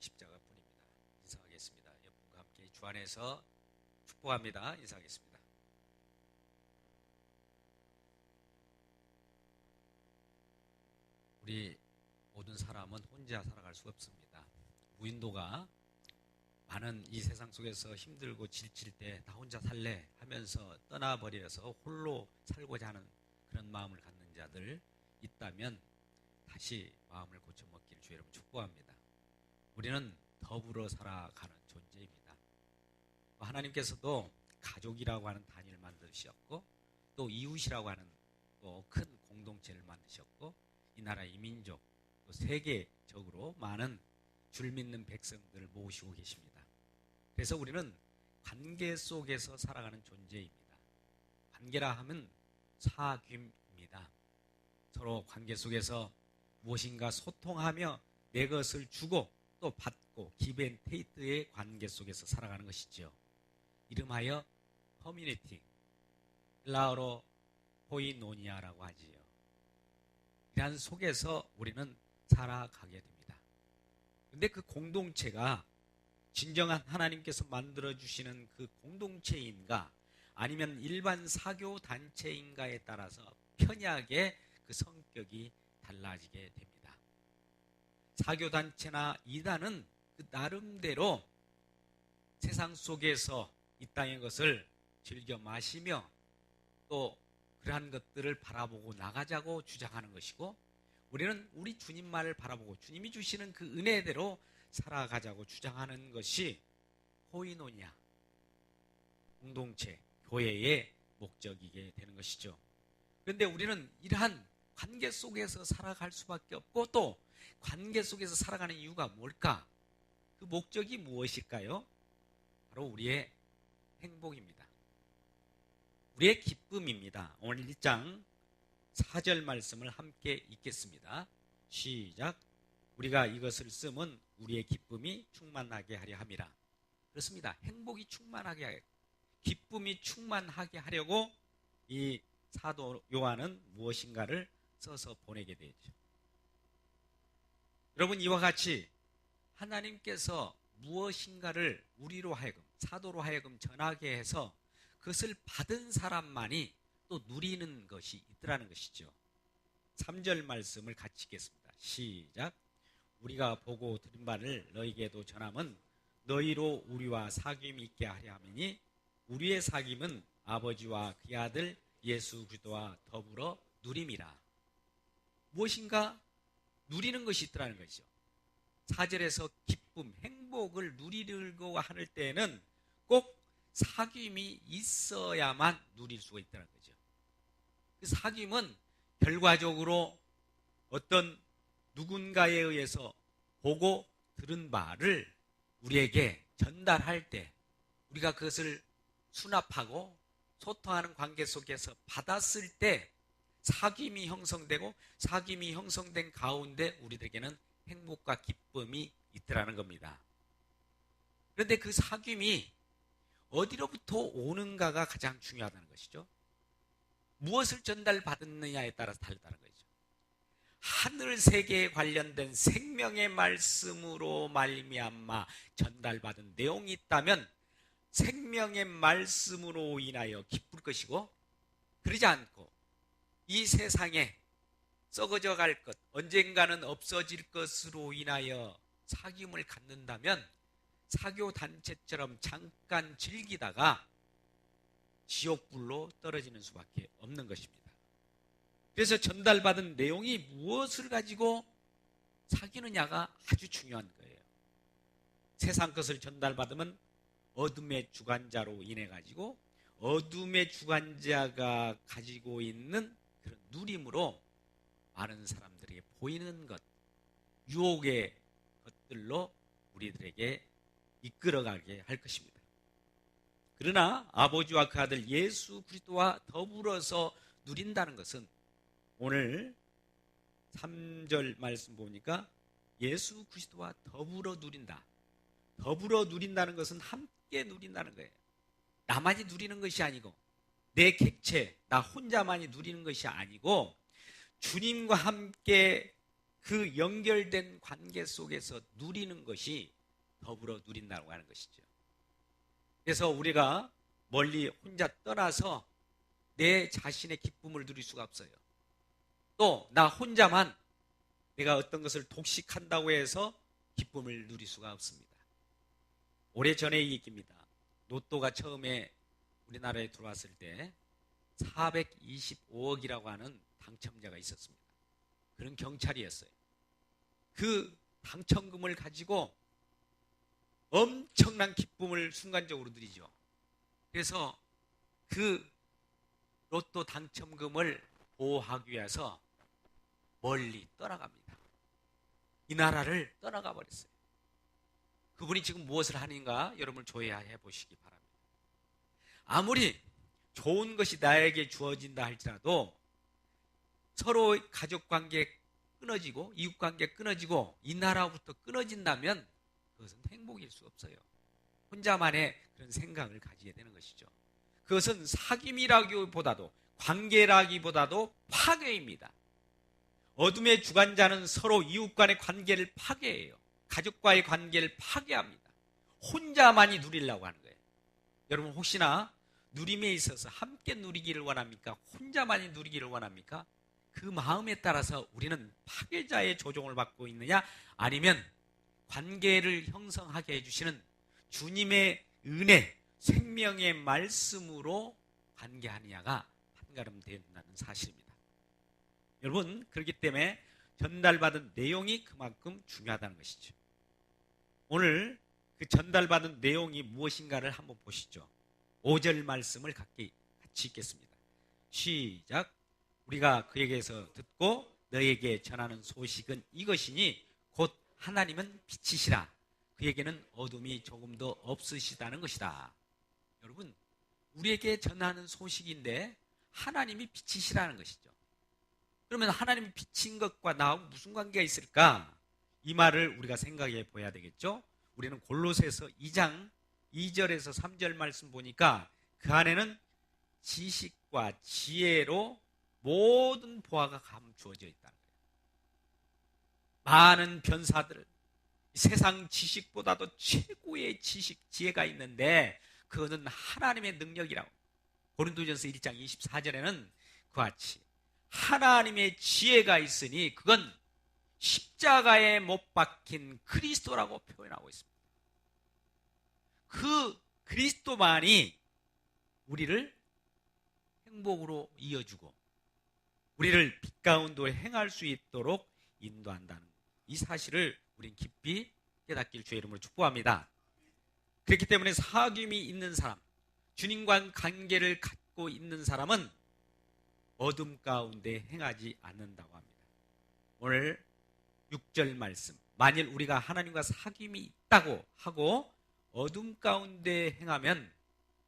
십자가뿐입니다. 인사하겠습니다. 여러분과 함께 주 안에서 축복합니다. 인사하겠습니다. 우리 모든 사람은 혼자 살아갈 수 없습니다. 무인도가 많은 이 세상 속에서 힘들고 지칠 때 나 혼자 살래 하면서 떠나버려서 홀로 살고자 하는 그런 마음을 갖는 자들 있다면 다시 마음을 고쳐먹기를 주 여러분 축복합니다. 우리는 더불어 살아가는 존재입니다. 하나님께서도 가족이라고 하는 단위를 만드셨고 또 이웃이라고 하는 또 큰 공동체를 만드셨고 이 나라 이민족 또 세계적으로 많은 줄 믿는 백성들을 모으시고 계십니다. 그래서 우리는 관계 속에서 살아가는 존재입니다. 관계라 하면 사귐입니다. 서로 관계 속에서 무엇인가 소통하며 내 것을 주고 또 받고 기브앤테이크의 관계 속에서 살아가는 것이죠. 이름하여 커뮤니티, 헬라어로 코이노니아라고 하지요. 이러한 속에서 우리는 살아가게 됩니다. 그런데 그 공동체가 진정한 하나님께서 만들어주시는 그 공동체인가 아니면 일반 사교 단체인가에 따라서 편하게 그 성격이 달라지게 됩니다. 사교 단체나 이단은 그 나름대로 세상 속에서 이 땅의 것을 즐겨 마시며 또 그러한 것들을 바라보고 나가자고 주장하는 것이고 우리는 우리 주님만을 바라보고 주님이 주시는 그 은혜대로 살아가자고 주장하는 것이 코이노니아, 공동체, 교회의 목적이게 되는 것이죠. 그런데 우리는 이러한 관계 속에서 살아갈 수밖에 없고 또 관계 속에서 살아가는 이유가 뭘까? 그 목적이 무엇일까요? 바로 우리의 행복입니다. 우리의 기쁨입니다. 오늘 1장 4절 말씀을 함께 읽겠습니다. 시작. 우리가 이것을 쓰면 우리의 기쁨이 충만하게 하려 함이라. 그렇습니다. 행복이 충만하게 하려, 기쁨이 충만하게 하려고 이 사도 요한은 무엇인가를 써서 보내게 되죠. 여러분 이와 같이 하나님께서 무엇인가를 우리로 하여금 사도로 하여금 전하게 해서 그것을 받은 사람만이 또 누리는 것이 있더라는 것이죠. 3절 말씀을 같이 읽겠습니다. 시작. 우리가 보고 들은 바를 너희에게도 전함은 너희로 우리와 사귐이 있게 하려 함이니 우리의 사귐은 아버지와 그의 아들 예수 그리스도와 더불어 누림이라. 무엇인가 누리는 것이 있더라는 것이죠. 4절에서 기쁨, 행복을 누리려고 할 때는 꼭 사귐이 있어야만 누릴 수가 있다는 거죠. 그 사귐은 결과적으로 어떤 누군가에 의해서 보고 들은 바를 우리에게 전달할 때 우리가 그것을 수납하고 소통하는 관계 속에서 받았을 때 사귐이 형성되고 사귐이 형성된 가운데 우리들에게는 행복과 기쁨이 있더라는 겁니다. 그런데 그 사귐이 어디로부터 오는가가 가장 중요하다는 것이죠. 무엇을 전달받았느냐에 따라서 다르다는 거죠. 하늘 세계에 관련된 생명의 말씀으로 말미암아 전달받은 내용이 있다면 생명의 말씀으로 인하여 기쁠 것이고 그러지 않고 이 세상에 썩어져 갈 것, 언젠가는 없어질 것으로 인하여 사귐을 갖는다면 사교 단체처럼 잠깐 즐기다가 지옥불로 떨어지는 수밖에 없는 것입니다. 그래서 전달받은 내용이 무엇을 가지고 사귀느냐가 아주 중요한 거예요. 세상 것을 전달받으면 어둠의 주관자로 인해 가지고 어둠의 주관자가 가지고 있는 그런 누림으로 많은 사람들에게 보이는 것, 유혹의 것들로 우리들에게 이끌어가게 할 것입니다. 그러나 아버지와 그 아들 예수 그리스도와 더불어서 누린다는 것은 오늘 3절 말씀 보니까 예수 그리스도와 더불어 누린다. 더불어 누린다는 것은 함께 누린다는 거예요. 나만이 누리는 것이 아니고 내 객체, 나 혼자만이 누리는 것이 아니고 주님과 함께 그 연결된 관계 속에서 누리는 것이 더불어 누린다고 하는 것이죠. 그래서 우리가 멀리 혼자 떠나서 내 자신의 기쁨을 누릴 수가 없어요. 또 나 혼자만 내가 어떤 것을 독식한다고 해서 기쁨을 누릴 수가 없습니다. 오래전의 얘기입니다. 로또가 처음에 우리나라에 들어왔을 때 425억이라고 하는 당첨자가 있었습니다. 그런 경찰이었어요. 그 당첨금을 가지고 엄청난 기쁨을 순간적으로 누리죠. 그래서 그 로또 당첨금을 보호하기 위해서 멀리 떠나갑니다. 이 나라를 떠나가 버렸어요. 그분이 지금 무엇을 하는가 여러분 조회해 보시기 바랍니다. 아무리 좋은 것이 나에게 주어진다 할지라도 서로 가족관계 끊어지고 이웃관계 끊어지고 이 나라부터 끊어진다면 그것은 행복일 수 없어요. 혼자만의 그런 생각을 가지게 되는 것이죠. 그것은 사귐이라기보다도 관계라기보다도 파괴입니다. 어둠의 주관자는 서로 이웃 간의 관계를 파괴해요. 가족과의 관계를 파괴합니다. 혼자만이 누리려고 하는 거예요. 여러분 혹시나 누림에 있어서 함께 누리기를 원합니까? 혼자만이 누리기를 원합니까? 그 마음에 따라서 우리는 파괴자의 조종을 받고 있느냐 아니면 관계를 형성하게 해주시는 주님의 은혜, 생명의 말씀으로 관계하느냐가 판가름된다는 사실입니다. 여러분 그렇기 때문에 전달받은 내용이 그만큼 중요하다는 것이죠. 오늘 그 전달받은 내용이 무엇인가를 한번 보시죠. 5절 말씀을 같이 읽겠습니다. 시작. 우리가 그에게서 듣고 너에게 전하는 소식은 이것이니 곧 하나님은 빛이시라. 그에게는 어둠이 조금도 없으시다는 것이다. 여러분 우리에게 전하는 소식인데 하나님이 빛이시라는 것이죠. 그러면 하나님이 빛인 것과 나하고 무슨 관계가 있을까? 이 말을 우리가 생각해 보아야 되겠죠. 우리는 골로새서 2장 2절에서 3절 말씀 보니까 그 안에는 지식과 지혜로 모든 보화가 감추어져 있다는 거예요. 많은 변사들, 세상 지식보다도 최고의 지식, 지혜가 있는데 그것은 하나님의 능력이라고. 고린도전서 1장 24절에는 그와 같이 하나님의 지혜가 있으니 그건 십자가에 못 박힌 그리스도라고 표현하고 있습니다. 그 그리스도만이 우리를 행복으로 이어주고 우리를 빛 가운데 행할 수 있도록 인도한다는 이 사실을 우린 깊이 깨닫길 주의 이름으로 축복합니다. 그렇기 때문에 사귐이 있는 사람, 주님과 관계를 갖고 있는 사람은 어둠 가운데 행하지 않는다고 합니다. 오늘 6절 말씀, 만일 우리가 하나님과 사귐이 있다고 하고 어둠 가운데 행하면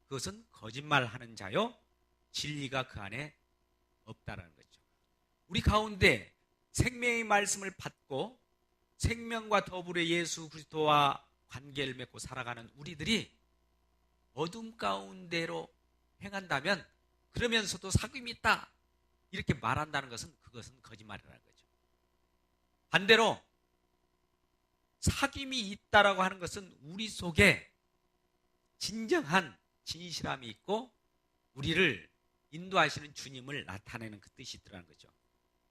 그것은 거짓말하는 자요 진리가 그 안에 없다라는 거죠. 우리 가운데 생명의 말씀을 받고 생명과 더불어 예수 그리스도와 관계를 맺고 살아가는 우리들이 어둠 가운데로 행한다면 그러면서도 사귐이 있다 이렇게 말한다는 것은 그것은 거짓말이라는 거죠. 반대로 사귐이 있다라고 하는 것은 우리 속에 진정한 진실함이 있고 우리를 인도하시는 주님을 나타내는 그 뜻이 있더라는 거죠.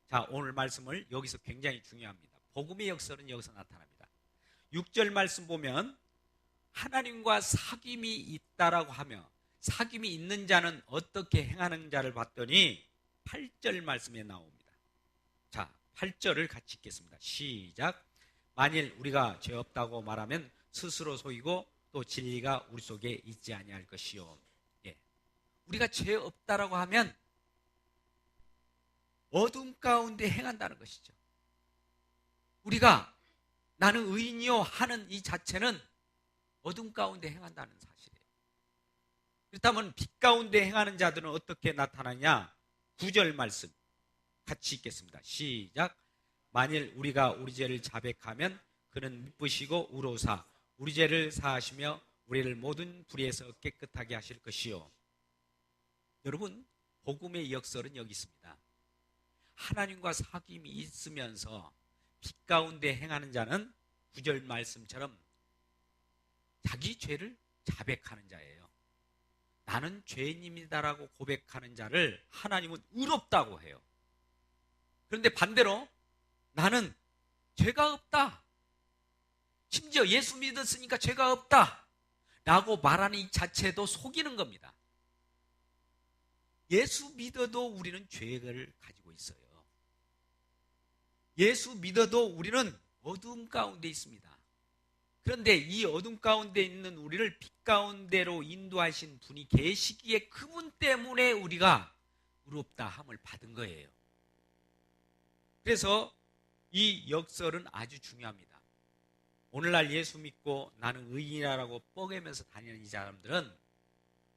자, 오늘 말씀을 여기서 굉장히 중요합니다. 복음의 역설은 여기서 나타납니다. 6절 말씀 보면 하나님과 사귐이 있다라고 하며 사귐이 있는 자는 어떻게 행하는 자를 봤더니 8절 말씀에 나옵니다. 자, 8절을 같이 읽겠습니다. 시작. 만일 우리가 죄 없다고 말하면 스스로 속이고 또 진리가 우리 속에 있지 아니할 것이요. 예. 우리가 죄 없다라고 하면 어둠 가운데 행한다는 것이죠. 우리가 나는 의인이요 하는 이 자체는 어둠 가운데 행한다는 사실이에요. 그렇다면 빛 가운데 행하는 자들은 어떻게 나타나냐? 9절 말씀 같이 읽겠습니다. 시작. 만일 우리가 우리 죄를 자백하면 그는 미쁘시고 우로사 우리 죄를 사하시며 우리를 모든 불의에서 깨끗하게 하실 것이요. 여러분, 복음의 역설은 여기 있습니다. 하나님과 사귐이 있으면서 빛 가운데 행하는 자는 9절 말씀처럼 자기 죄를 자백하는 자예요. 나는 죄인입니다라고 고백하는 자를 하나님은 의롭다고 해요. 그런데 반대로 나는 죄가 없다, 심지어 예수 믿었으니까 죄가 없다 라고 말하는 이 자체도 속이는 겁니다. 예수 믿어도 우리는 죄를 가지고 있어요. 예수 믿어도 우리는 어두움 가운데 있습니다. 그런데 이 어둠 가운데 있는 우리를 빛 가운데로 인도하신 분이 계시기에 그분 때문에 우리가 의롭다 함을 받은 거예요. 그래서 이 역설은 아주 중요합니다. 오늘날 예수 믿고 나는 의인이라고 뻐개면서 다니는 이 사람들은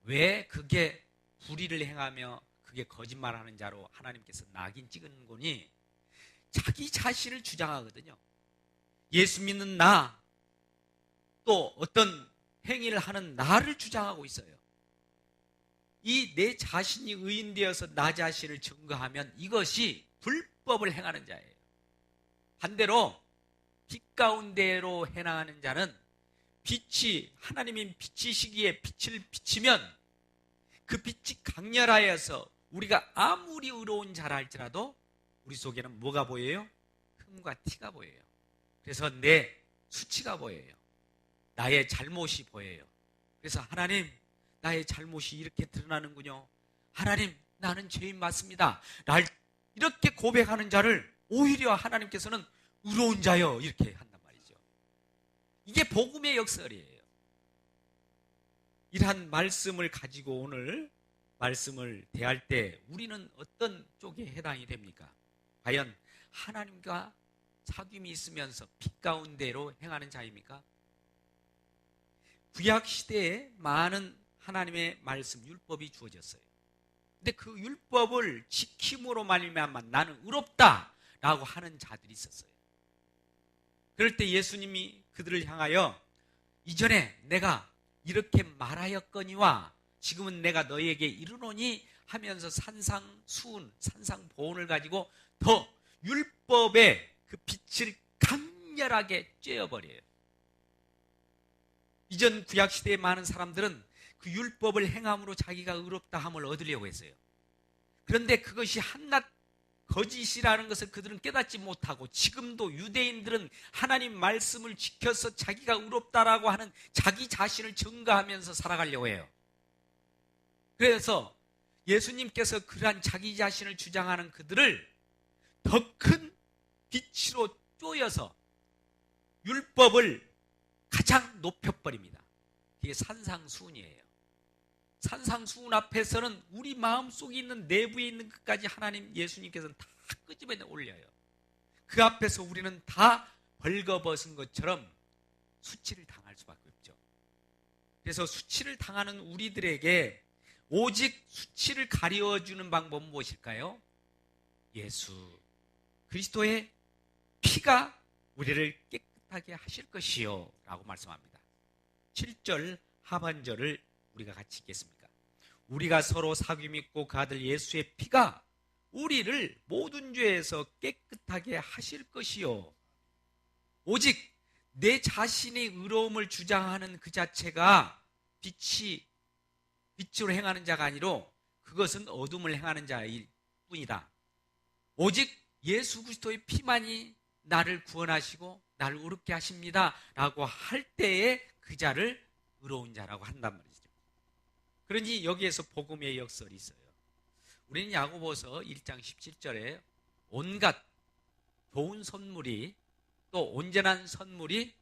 왜 그게 불의를 행하며 그게 거짓말하는 자로 하나님께서 낙인 찍은 거니? 자기 자신을 주장하거든요. 예수 믿는 나, 또 어떤 행위를 하는 나를 주장하고 있어요. 이 내 자신이 의인 되어서 나 자신을 증거하면 이것이 불법을 행하는 자예요. 반대로 빛 가운데로 행하는 자는 빛이, 하나님인 빛이시기에 빛을 비치면 그 빛이 강렬하여서 우리가 아무리 의로운 자라 할지라도 우리 속에는 뭐가 보여요? 흠과 티가 보여요. 그래서 내 수치가 보여요. 나의 잘못이 보여요. 그래서 하나님, 나의 잘못이 이렇게 드러나는군요. 하나님, 나는 죄인 맞습니다. 날 이렇게 고백하는 자를 오히려 하나님께서는 의로운 자여 이렇게 한단 말이죠. 이게 복음의 역설이에요. 이러한 말씀을 가지고 오늘 말씀을 대할 때 우리는 어떤 쪽에 해당이 됩니까? 과연 하나님과 사귐이 있으면서 빛 가운데로 행하는 자입니까? 구약 시대에 많은 하나님의 말씀, 율법이 주어졌어요. 근데 그 율법을 지킴으로 말미암아 나는 의롭다라고 하는 자들이 있었어요. 그럴 때 예수님이 그들을 향하여 이전에 내가 이렇게 말하였거니와 지금은 내가 너희에게 이르노니 하면서 산상수훈, 산상보훈을 가지고 더 율법의 그 빛을 강렬하게 쬐어버려요. 이전 구약시대의 많은 사람들은 그 율법을 행함으로 자기가 의롭다 함을 얻으려고 했어요. 그런데 그것이 한낱 거짓이라는 것을 그들은 깨닫지 못하고 지금도 유대인들은 하나님 말씀을 지켜서 자기가 의롭다라고 하는 자기 자신을 증거하면서 살아가려고 해요. 그래서 예수님께서 그러한 자기 자신을 주장하는 그들을 더 큰 빛으로 쪼여서 율법을 가장 높여버립니다. 이게 산상수훈이에요. 산상수훈 앞에서는 우리 마음속에 있는 내부에 있는 것까지 하나님 예수님께서는 다 끄집어내 올려요. 그 앞에서 우리는 다 벌거벗은 것처럼 수치를 당할 수밖에 없죠. 그래서 수치를 당하는 우리들에게 오직 수치를 가려주는 방법은 무엇일까요? 예수 그리스도의 피가 우리를 깨끗하게 하실 것이요 라고 말씀합니다. 7절 하반절을 우리가 같이 읽겠습니까? 우리가 서로 사귐 있고 그 아들 예수의 피가 우리를 모든 죄에서 깨끗하게 하실 것이요. 오직 내 자신의 의로움을 주장하는 그 자체가 빛으로 행하는 자가 아니로 그것은 어둠을 행하는 자일 뿐이다. 오직 예수 그리스도의 피만이 나를 구원하시고 나를 의롭게 하십니다 라고 할 때에 그 자를 의로운 자라고 한단 말이죠. 그러니 여기에서 복음의 역설이 있어요. 우리는 야고보서 1장 17절에 온갖 좋은 선물이 또 온전한 선물이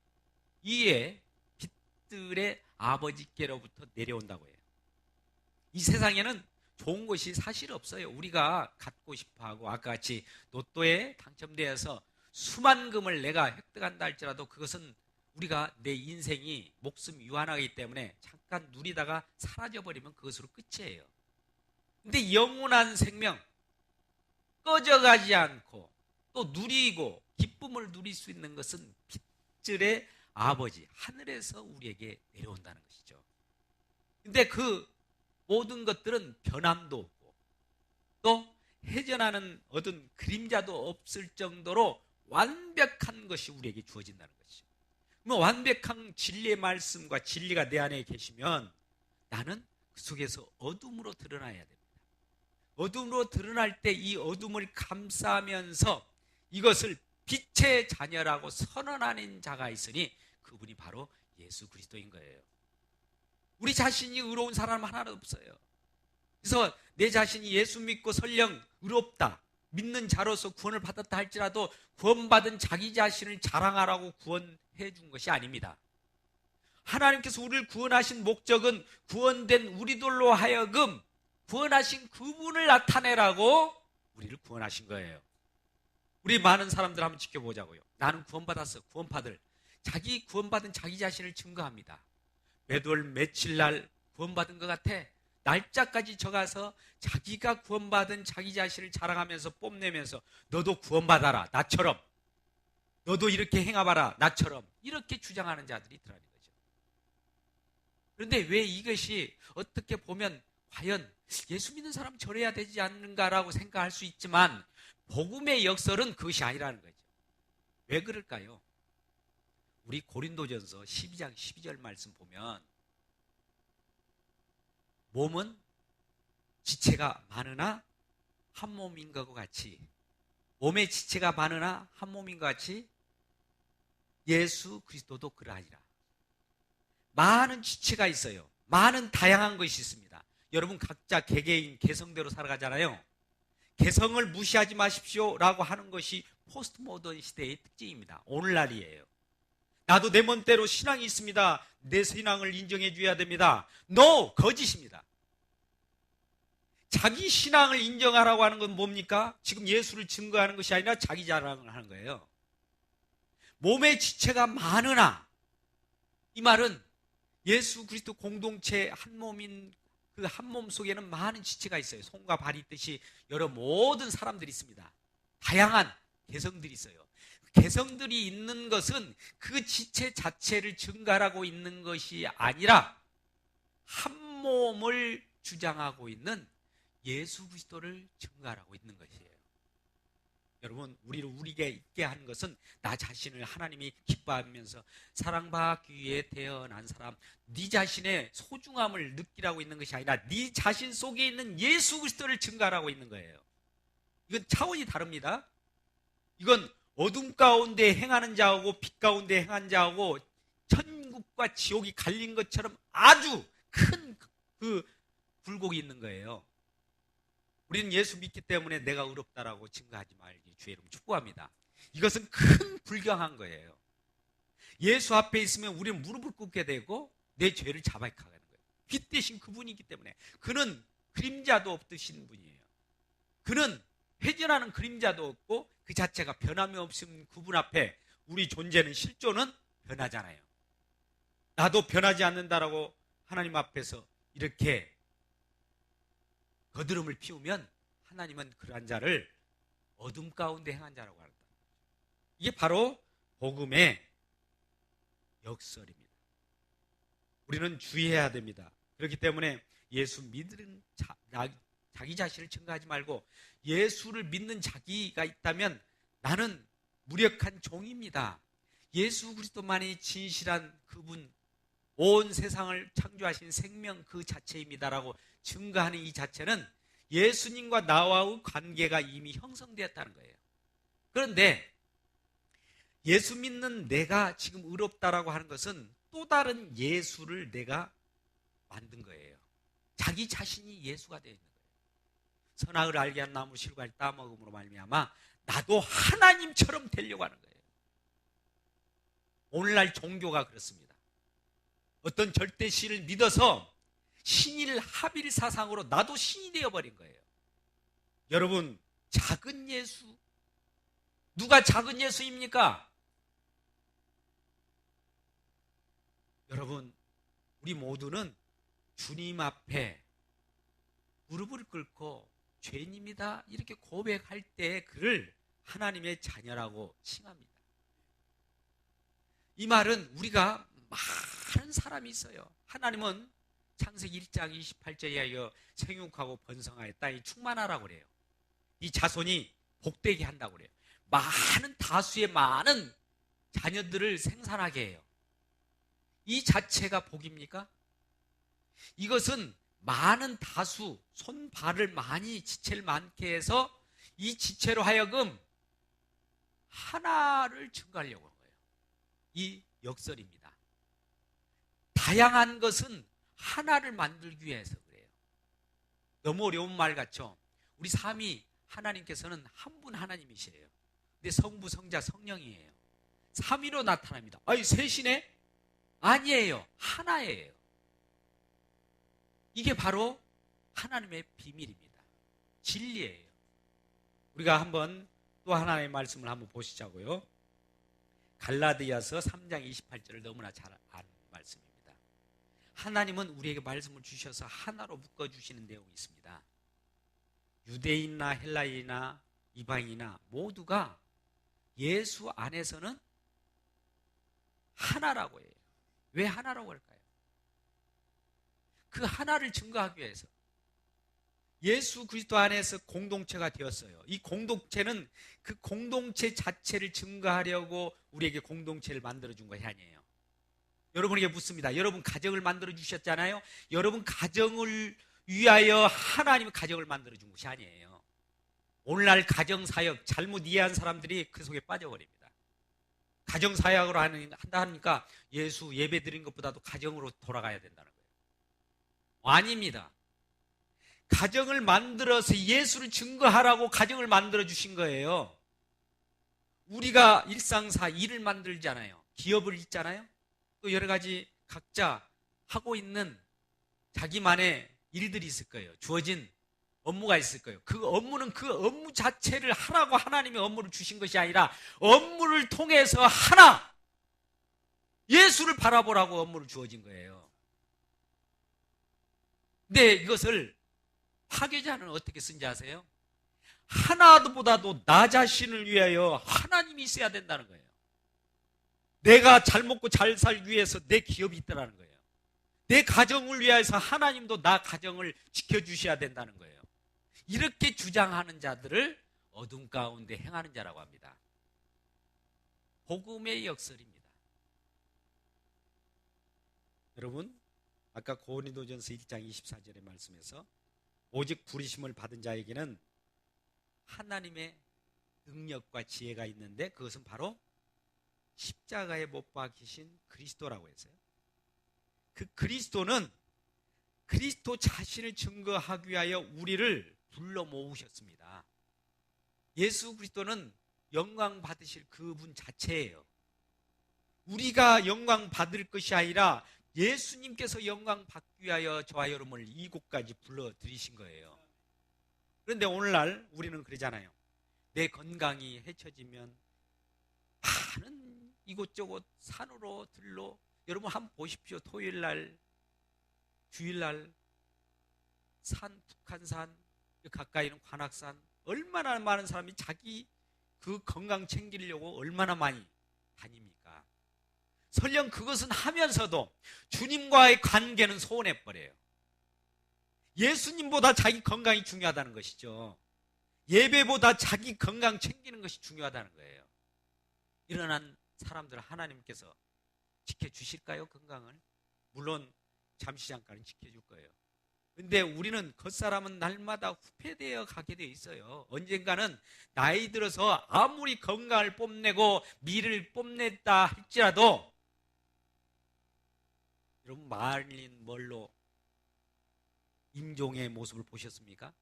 이에 빛들의 아버지께로부터 내려온다고 해요. 이 세상에는 좋은 것이 사실 없어요. 우리가 갖고 싶어하고 아까 같이 로또에 당첨되어서 수만금을 내가 획득한다 할지라도 그것은 우리가 내 인생이 목숨 유한하기 때문에 잠깐 누리다가 사라져버리면 그것으로 끝이에요. 근데 영원한 생명, 꺼져가지 않고 또 누리고 기쁨을 누릴 수 있는 것은 빛들의 아버지, 하늘에서 우리에게 내려온다는 것이죠. 근데 그 모든 것들은 변함도 없고 또 해전하는 어떤 그림자도 없을 정도로 완벽한 것이 우리에게 주어진다는 것이죠. 그럼 완벽한 진리의 말씀과 진리가 내 안에 계시면 나는 그 속에서 어둠으로 드러나야 됩니다. 어둠으로 드러날 때 이 어둠을 감싸면서 이것을 빛의 자녀라고 선언하는 자가 있으니 그분이 바로 예수 그리스도인 거예요. 우리 자신이 의로운 사람 하나도 없어요. 그래서 내 자신이 예수 믿고 설령 의롭다, 믿는 자로서 구원을 받았다 할지라도 구원받은 자기 자신을 자랑하라고 구원해 준 것이 아닙니다. 하나님께서 우리를 구원하신 목적은 구원된 우리들로 하여금 구원하신 그분을 나타내라고 우리를 구원하신 거예요. 우리 많은 사람들 한번 지켜보자고요. 나는 구원받았어. 구원받을. 자기 구원받은 자기 자신을 증거합니다. 매월 며칠 날 구원받은 것 같아. 날짜까지 적어서 자기가 구원받은 자기 자신을 자랑하면서 뽐내면서 너도 구원받아라. 나처럼. 너도 이렇게 행해봐라. 나처럼. 이렇게 주장하는 자들이 있더라는 거죠. 그런데 왜 이것이 어떻게 보면 과연 예수 믿는 사람 저래야 되지 않는가라고 생각할 수 있지만 복음의 역설은 그것이 아니라는 거죠. 왜 그럴까요? 우리 고린도전서 12장 12절 말씀 보면 몸은 지체가 많으나 한 몸인 것과 같이 몸의 지체가 많으나 한 몸인 것 같이 예수 그리스도도 그러하니라. 많은 지체가 있어요. 많은 다양한 것이 있습니다. 여러분 각자 개개인 개성대로 살아가잖아요. 개성을 무시하지 마십시오라고 하는 것이 포스트 모던 시대의 특징입니다. 오늘날이에요. 나도 내 멋대로 신앙이 있습니다. 내 신앙을 인정해 줘야 됩니다. No! 거짓입니다. 자기 신앙을 인정하라고 하는 건 뭡니까? 지금 예수를 증거하는 것이 아니라 자기 자랑을 하는 거예요. 몸의 지체가 많으나 이 말은 예수 그리스도 공동체 한 몸인 그 한 몸 속에는 많은 지체가 있어요. 손과 발이 있듯이 여러 모든 사람들이 있습니다. 다양한 개성들이 있어요. 개성들이 있는 것은 그 지체 자체를 증가하고 있는 것이 아니라 한 몸을 주장하고 있는 예수 그리스도를 증가하고 있는 것이에요. 여러분, 우리를 우리에게 있게 한 것은 나 자신을 하나님이 기뻐하면서 사랑받기 위해 태어난 사람, 네 자신의 소중함을 느끼라고 있는 것이 아니라 네 자신 속에 있는 예수 그리스도를 증가하고 있는 거예요. 이건 차원이 다릅니다. 이건 어둠 가운데 행하는 자하고 빛 가운데 행하는 자하고 천국과 지옥이 갈린 것처럼 아주 큰 그 굴곡이 있는 거예요. 우리는 예수 믿기 때문에 내가 의롭다라고 증거하지 말기 주의 이름 축복합니다. 이것은 큰 불경한 거예요. 예수 앞에 있으면 우리는 무릎을 꿇게 되고 내 죄를 자백하게 되는 거예요. 빛 대신 그분이기 때문에. 그는 그림자도 없으신 분이에요. 그는 회전하는 그림자도 없고 그 자체가 변함이 없음 그분 앞에 우리 존재는 실존은 변하잖아요. 나도 변하지 않는다라고 하나님 앞에서 이렇게 거드름을 피우면 하나님은 그러한 자를 어둠 가운데 행한 자라고 한다. 이게 바로 복음의 역설입니다. 우리는 주의해야 됩니다. 그렇기 때문에 예수 믿는 자기 자신을 증거하지 말고 예수를 믿는 자기가 있다면 나는 무력한 종입니다. 예수 그리스도만이 진실한 그분, 온 세상을 창조하신 생명 그 자체입니다라고 증거하는 이 자체는 예수님과 나와의 관계가 이미 형성되었다는 거예요. 그런데 예수 믿는 내가 지금 의롭다라고 하는 것은 또 다른 예수를 내가 만든 거예요. 자기 자신이 예수가 되어 있는 거예요. 선악을 알게 한 나무 실과를 따먹음으로 말미암아 나도 하나님처럼 되려고 하는 거예요. 오늘날 종교가 그렇습니다. 어떤 절대신을 믿어서 신일 합일 사상으로 나도 신이 되어버린 거예요. 여러분, 작은 예수, 누가 작은 예수입니까? 여러분, 우리 모두는 주님 앞에 무릎을 꿇고 죄인입니다 이렇게 고백할 때 그를 하나님의 자녀라고 칭합니다. 이 말은 우리가 많은 사람이 있어요. 하나님은 창세기 1장 28절에 이어 생육하고 번성하여 땅이 충만하라고 그래요. 이 자손이 복되게 한다고 그래요. 많은 다수의 많은 자녀들을 생산하게 해요. 이 자체가 복입니까? 이것은 많은 다수, 손발을 많이 지체를 많게 해서 이 지체로 하여금 하나를 증가하려고 하는 거예요. 이 역설입니다. 다양한 것은 하나를 만들기 위해서 그래요. 너무 어려운 말 같죠? 우리 삼위 하나님께서는 한 분 하나님이시에요. 근데 성부, 성자, 성령이에요. 삼위로 나타납니다. 아니, 셋이네? 아니에요. 하나예요. 이게 바로 하나님의 비밀입니다. 진리예요. 우리가 한번 또 하나님의 말씀을 한번 보시자고요. 갈라디아서 3장 28절을 너무나 잘 아는 말씀입니다. 하나님은 우리에게 말씀을 주셔서 하나로 묶어주시는 내용이 있습니다. 유대인이나 헬라인이나 이방인이나 모두가 예수 안에서는 하나라고 해요. 왜 하나라고 할까요? 그 하나를 증거하기 위해서 예수 그리스도 안에서 공동체가 되었어요. 이 공동체는 그 공동체 자체를 증거하려고 우리에게 공동체를 만들어준 것이 아니에요. 여러분에게 묻습니다. 여러분 가정을 만들어주셨잖아요. 여러분 가정을 위하여 하나님의 가정을 만들어준 것이 아니에요. 오늘날 가정사역 잘못 이해한 사람들이 그 속에 빠져버립니다. 가정사역으로 한다 하니까 예수 예배 드린 것보다도 가정으로 돌아가야 된다는 거예요. 아닙니다. 가정을 만들어서 예수를 증거하라고 가정을 만들어 주신 거예요. 우리가 일상사 일을 만들잖아요. 기업을 있잖아요. 또 여러 가지 각자 하고 있는 자기만의 일들이 있을 거예요. 주어진 업무가 있을 거예요. 그 업무는 그 업무 자체를 하라고 하나님의 업무를 주신 것이 아니라 업무를 통해서 하나 예수를 바라보라고 업무를 주어진 거예요. 근데 이것을 파괴자는 어떻게 쓴지 아세요? 하나보다도 나 자신을 위하여 하나님이 있어야 된다는 거예요. 내가 잘 먹고 잘 살기 위해서 내 기업이 있다는 거예요. 내 가정을 위해서 하나님도 나 가정을 지켜주셔야 된다는 거예요. 이렇게 주장하는 자들을 어둠 가운데 행하는 자라고 합니다. 복음의 역설입니다. 여러분, 아까 고린도전서 1장 24절의 말씀에서 오직 부르심을 받은 자에게는 하나님의 능력과 지혜가 있는데 그것은 바로 십자가에 못 박히신 그리스도라고 했어요. 그 그리스도는 그리스도 자신을 증거하기 위하여 우리를 불러 모으셨습니다. 예수 그리스도는 영광 받으실 그분 자체예요. 우리가 영광 받을 것이 아니라 예수님께서 영광 받기 위하여 저와 여러분을 이곳까지 불러들이신 거예요. 그런데 오늘날 우리는 그러잖아요. 내 건강이 해쳐지면 많은 이곳저곳 산으로 들로 여러분 한번 보십시오. 토요일날 주일날 산 북한산 가까이는 관악산 얼마나 많은 사람이 자기 그 건강 챙기려고 얼마나 많이 다닙니까? 설령 그것은 하면서도 주님과의 관계는 소원해버려요. 예수님보다 자기 건강이 중요하다는 것이죠. 예배보다 자기 건강 챙기는 것이 중요하다는 거예요. 일어난 사람들 하나님께서 지켜주실까요? 건강을? 물론 잠시 잠깐은 지켜줄 거예요. 근데 우리는 겉사람은 날마다 후퇴되어 가게 돼 있어요. 언젠가는 나이 들어서 아무리 건강을 뽐내고 미를 뽐냈다 할지라도 여러분 마릴린 먼로 임종의 모습을 보셨습니까?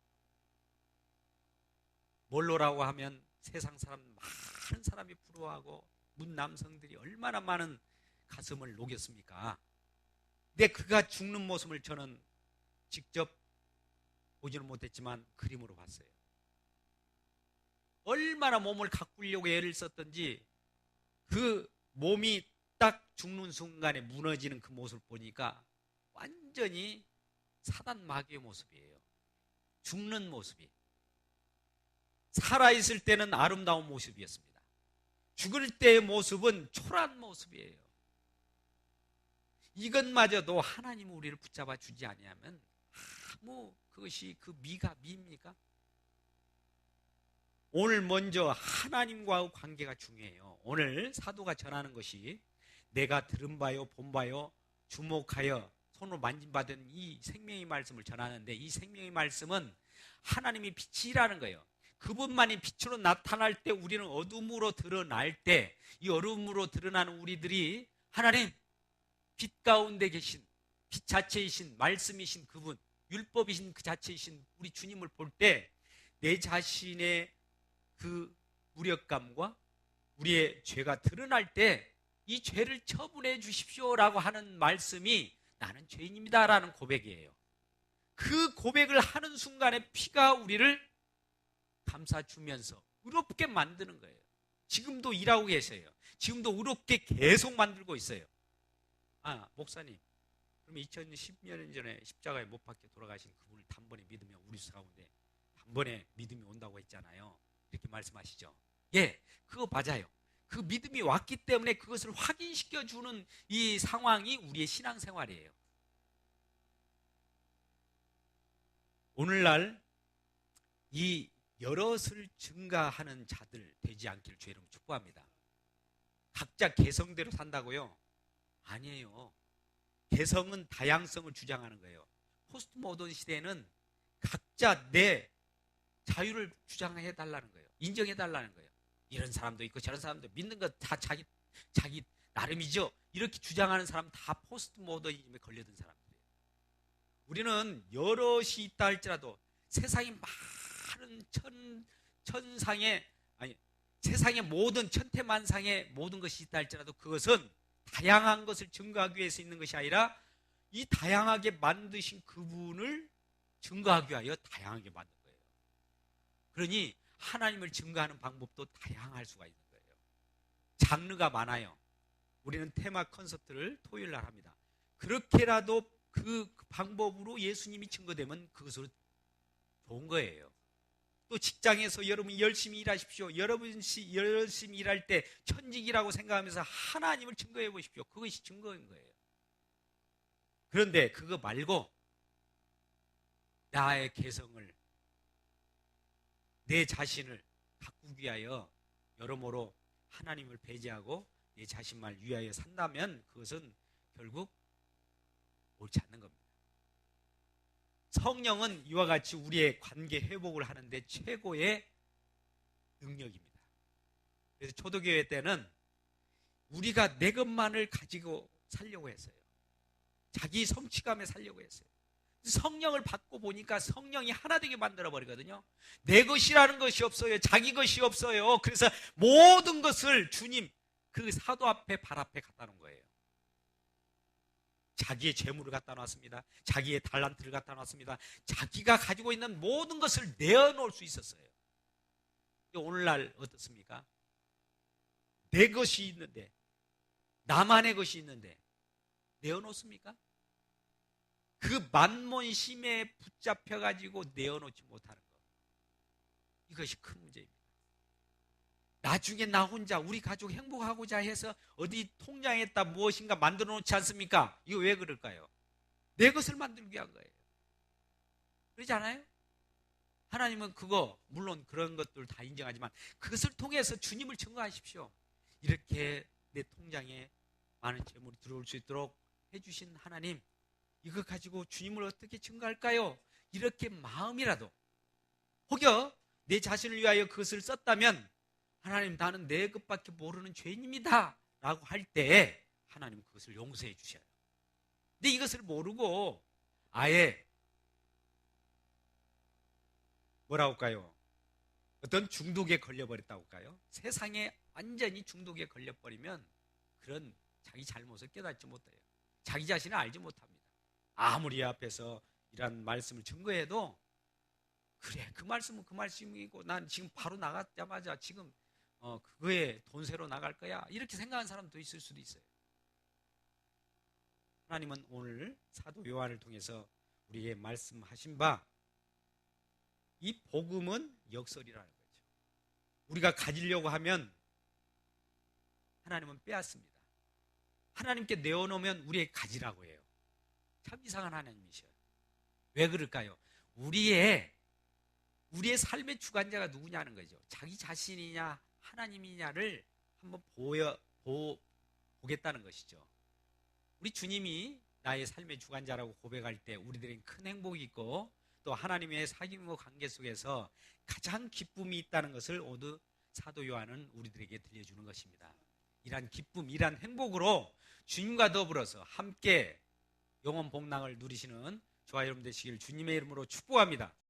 먼로라고 하면 세상 사람 많은 사람이 부러워하고 문 남성들이 얼마나 많은 가슴을 녹였습니까? 근데 그가 죽는 모습을 저는 직접 보지는 못했지만 그림으로 봤어요. 얼마나 몸을 가꾸려고 애를 썼던지 그 몸이 딱 죽는 순간에 무너지는 그 모습을 보니까 완전히 사단 마귀의 모습이에요. 죽는 모습이. 살아있을 때는 아름다운 모습이었습니다. 죽을 때의 모습은 초라한 모습이에요. 이것마저도 하나님은 우리를 붙잡아 주지 아니하면 아무 그것이 그 미가 미입니까? 오늘 먼저 하나님과의 관계가 중요해요. 오늘 사도가 전하는 것이 내가 들은 바요, 본 바요, 주목하여 손으로 만진받은 이 생명의 말씀을 전하는데, 이 생명의 말씀은 하나님이 빛이라는 거예요. 그분만이 빛으로 나타날 때, 우리는 어둠으로 드러날 때, 이 어둠으로 드러나는 우리들이 하나님, 빛 가운데 계신, 빛 자체이신, 말씀이신 그분, 율법이신 그 자체이신 우리 주님을 볼 때 내 자신의 그 무력감과 우리의 죄가 드러날 때 이 죄를 처분해 주십시오라고 하는 말씀이 나는 죄인입니다라는 고백이에요. 그 고백을 하는 순간에 피가 우리를 감싸주면서 의롭게 만드는 거예요. 지금도 일하고 계세요. 지금도 의롭게 계속 만들고 있어요. 목사님, 그럼 2010년 전에 십자가에 못 박혀 돌아가신 그분을 단번에 믿으면 우리 가운데 단번에 믿음이 온다고 했잖아요. 이렇게 말씀하시죠. 예, 그거 맞아요. 그 믿음이 왔기 때문에 그것을 확인시켜주는 이 상황이 우리의 신앙생활이에요. 오늘날 이 여럿을 증가하는 자들 되지 않기를 주의 이름으로 축복합니다. 각자 개성대로 산다고요? 아니에요. 개성은 다양성을 주장하는 거예요. 포스트 모던 시대에는 각자 내 자유를 주장해 달라는 거예요. 인정해 달라는 거예요. 이런 사람도 있고 저런 사람도 믿는 거 다 자기 나름이죠. 이렇게 주장하는 사람 다 포스트 모더니즘에 걸려든 사람들이에요. 우리는 여럿이 있다 할지라도 세상에 많은 세상의 모든 천태만상의 모든 것이 있다 할지라도 그것은 다양한 것을 증거하기 위해서 있는 것이 아니라 이 다양하게 만드신 그분을 증거하기 위하여 다양하게 만든 거예요. 그러니 하나님을 증거하는 방법도 다양할 수가 있는 거예요. 장르가 많아요. 우리는 테마 콘서트를 토요일 날 합니다. 그렇게라도 그 방법으로 예수님이 증거되면 그것으로 좋은 거예요. 또 직장에서 여러분이 열심히 일하십시오. 여러분이 열심히 일할 때 천직이라고 생각하면서 하나님을 증거해 보십시오. 그것이 증거인 거예요. 그런데 그거 말고 나의 개성을, 내 자신을 가꾸기 위하여 여러모로 하나님을 배제하고 내 자신만 위하여 산다면 그것은 결국 옳지 않는 겁니다. 성령은 이와 같이 우리의 관계 회복을 하는데 최고의 능력입니다. 그래서 초대교회 때는 우리가 내 것만을 가지고 살려고 했어요. 자기 성취감에 살려고 했어요. 성령을 받고 보니까 성령이 하나 되게 만들어 버리거든요. 내 것이라는 것이 없어요. 자기 것이 없어요. 그래서 모든 것을 주님 그 사도 앞에 발 앞에 갖다 놓은 거예요. 자기의 재물을 갖다 놨습니다. 자기의 달란트를 갖다 놨습니다. 자기가 가지고 있는 모든 것을 내어놓을 수 있었어요. 오늘날 어떻습니까? 내 것이 있는데, 나만의 것이 있는데 내어놓습니까? 그 만몬심에 붙잡혀가지고 내어놓지 못하는 것, 이것이 큰 문제입니다. 나중에 나 혼자 우리 가족 행복하고자 해서 어디 통장에다 무엇인가 만들어 놓지 않습니까? 이거 왜 그럴까요? 내 것을 만들기 위한 거예요. 그러지 않아요? 하나님은 그거 물론 그런 것들 다 인정하지만 그것을 통해서 주님을 증거하십시오. 이렇게 내 통장에 많은 재물이 들어올 수 있도록 해주신 하나님, 이거 가지고 주님을 어떻게 증거할까요? 이렇게 마음이라도 혹여 내 자신을 위하여 그것을 썼다면 하나님, 나는 내 것밖에 모르는 죄인입니다 라고 할 때 하나님 그것을 용서해 주셔요. 근데 이것을 모르고 아예 뭐라고 할까요? 어떤 중독에 걸려버렸다고 할까요? 세상에 완전히 중독에 걸려버리면 그런 자기 잘못을 깨닫지 못해요. 자기 자신을 알지 못합니다. 아무리 앞에서 이런 말씀을 증거해도 그래, 그 말씀은 그 말씀이고 난 지금 바로 나가자마자 지금 그거에 돈세로 나갈 거야, 이렇게 생각하는 사람도 있을 수도 있어요. 하나님은 오늘 사도 요한을 통해서 우리에게 말씀하신 바, 이 복음은 역설이라는 거죠. 우리가 가지려고 하면 하나님은 빼앗습니다. 하나님께 내어놓으면 우리에게 가지라고 해요. 참 이상한 하나님이셔요. 왜 그럴까요? 우리의 우리의 삶의 주관자가 누구냐는 거죠. 자기 자신이냐 하나님이냐를 한번 보겠다는 것이죠. 우리 주님이 나의 삶의 주관자라고 고백할 때 우리들은 큰 행복이 있고 또 하나님의 사귐과 관계 속에서 가장 기쁨이 있다는 것을 오늘 사도 요한은 우리들에게 들려주는 것입니다. 이러한 기쁨, 이러한 행복으로 주님과 더불어서 함께 영원 복락을 누리시는 저와 여러분 되시길 주님의 이름으로 축복합니다.